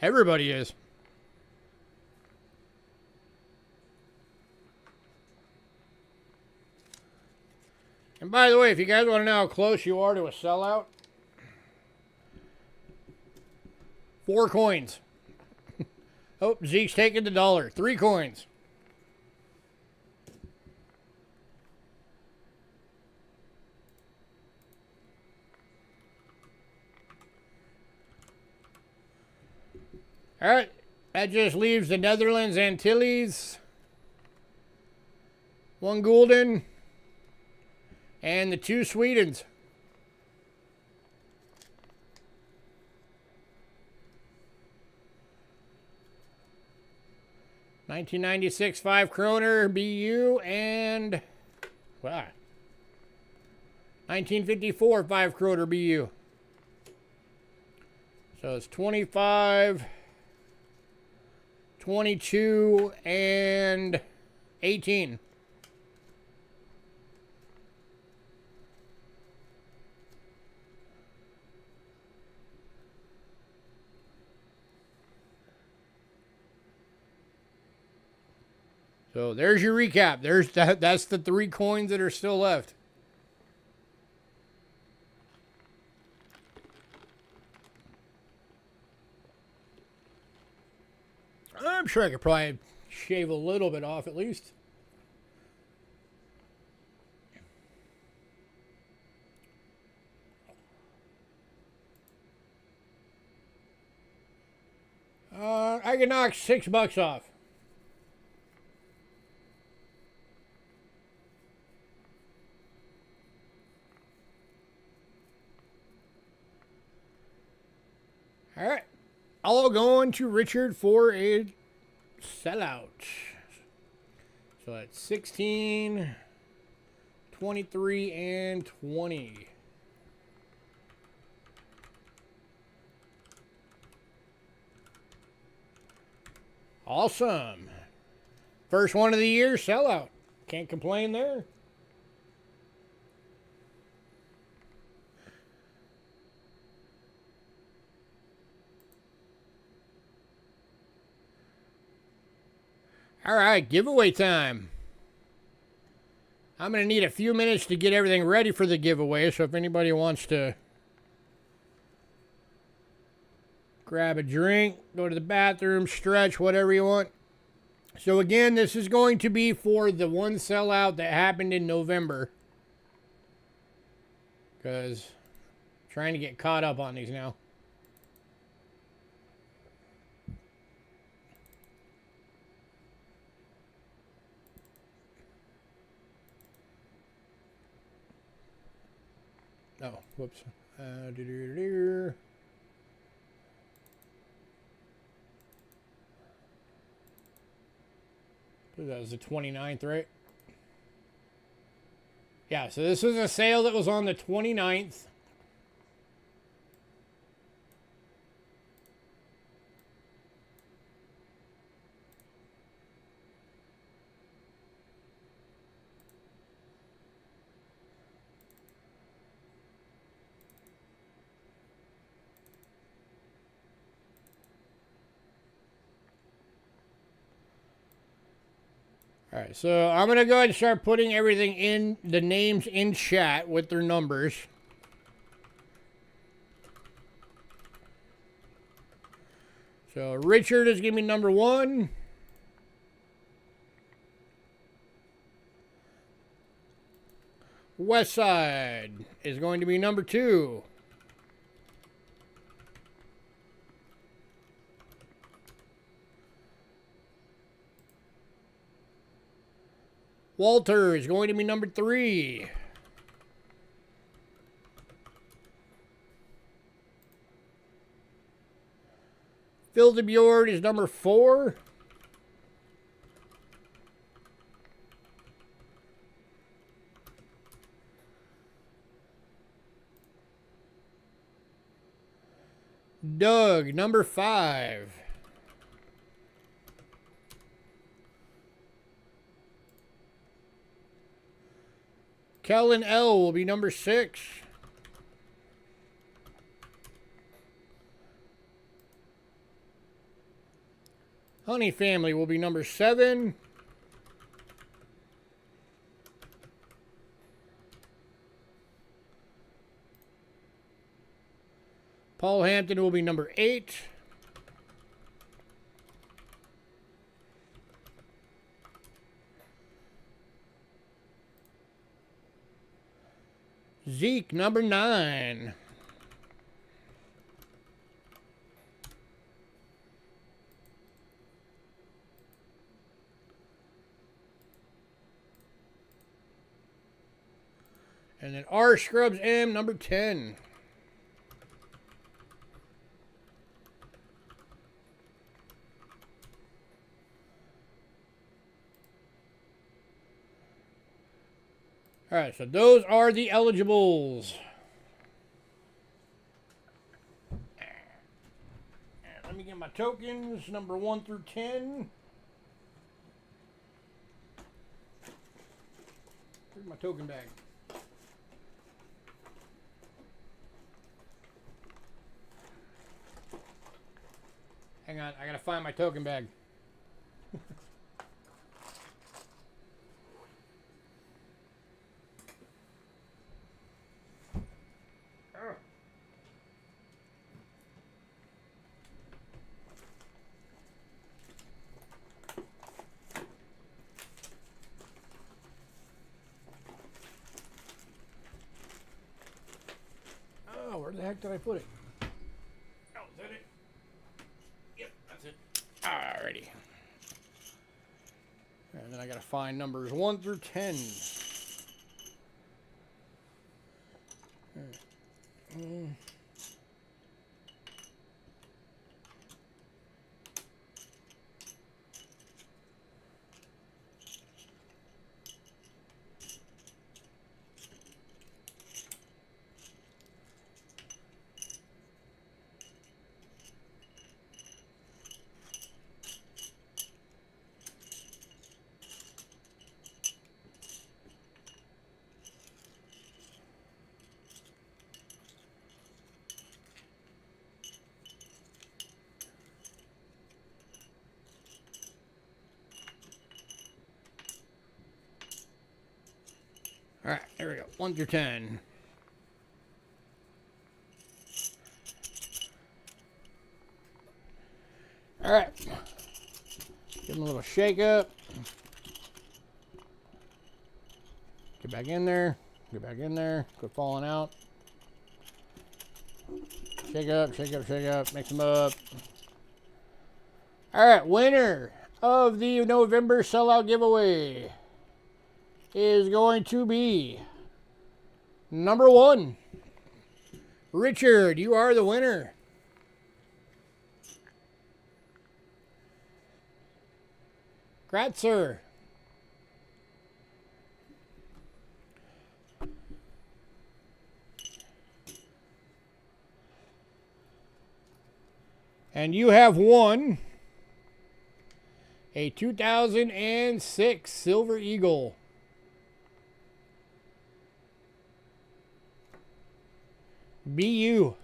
Everybody is. And by the way, if you guys want to know how close you are to a sellout, 4 coins. Oh, Zeke's taking the dollar. 3 coins. All right. That just leaves the Netherlands Antilles, 1 Gulden, and the 2 Swedens. $1996 5 kroner BU and wow. 1954 5 kroner BU. So it's 25, 22, and 18. So there's your recap. That's the 3 coins that are still left. I'm sure I could probably shave a little bit off at least. I can knock $6 off. All right. All going to Richard for a sellout. So that's 16, 23, and 20. Awesome. First one of the year, sellout. Can't complain there. All right, giveaway time. I'm going to need a few minutes to get everything ready for the giveaway, so if anybody wants to grab a drink, go to the bathroom, stretch, whatever you want. So again, this is going to be for the one sellout that happened in November. because I'm trying to get caught up on these now. Oh, whoops. That was the 29th, right? Yeah, so this was a sale that was on the 29th. All right, so I'm going to go ahead and start putting everything in, the names in chat with their numbers. So Richard is going to be number 1. Westside is going to be number 2. Walter is going to be number 3. Phil DeBjord is number 4. Doug, number 5. Kellen L will be number 6. Honey Family will be number 7. Paul Hampton will be number 8. Zeke, number 9. And then R Scrubs M, number 10. All right, so those are the eligibles. And let me get my tokens, number 1 through 10. Where's my token bag? Hang on, I gotta find my token bag. Oh, where the heck did I put it? Oh, is that it? Yep, that's it. Alrighty. And then I gotta find numbers 1 through 10. All right, there we go. 1 through 10. All right. Give them a little shake up. Get back in there. Get back in there. Quit falling out. Shake up, shake up, shake up. Mix them up. All right, winner of the November sellout giveaway is going to be number 1. Richard, you are the winner. Congrats, sir. And you have won a 2006 Silver Eagle. BU.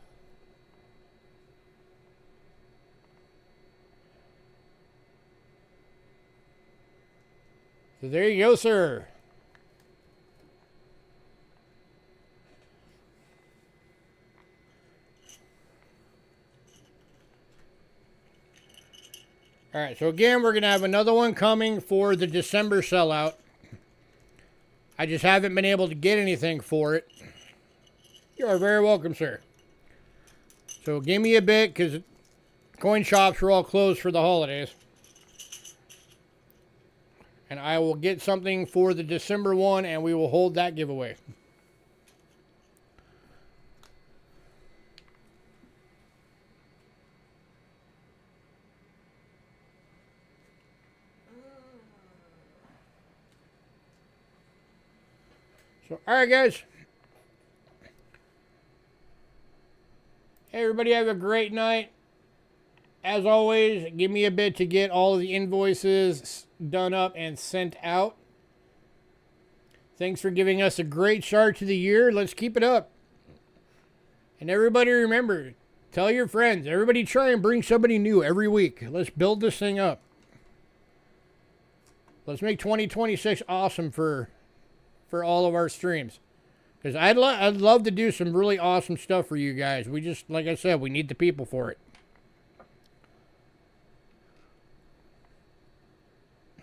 So there you go, sir. All right, so again, we're going to have another one coming for the December sellout. I just haven't been able to get anything for it. You are very welcome, sir. So give me a bit, because coin shops are all closed for the holidays. And I will get something for the December one, and we will hold that giveaway. So, all right, guys. Hey, everybody, have a great night. As always, give me a bit to get all of the invoices done up and sent out. Thanks for giving us a great start to the year. Let's keep it up. And everybody remember, tell your friends. Everybody try and bring somebody new every week. Let's build this thing up. Let's make 2026 awesome for all of our streams. Because I'd love to do some really awesome stuff for you guys. We just, like I said, we need the people for it.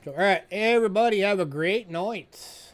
So, all right, everybody have a great night.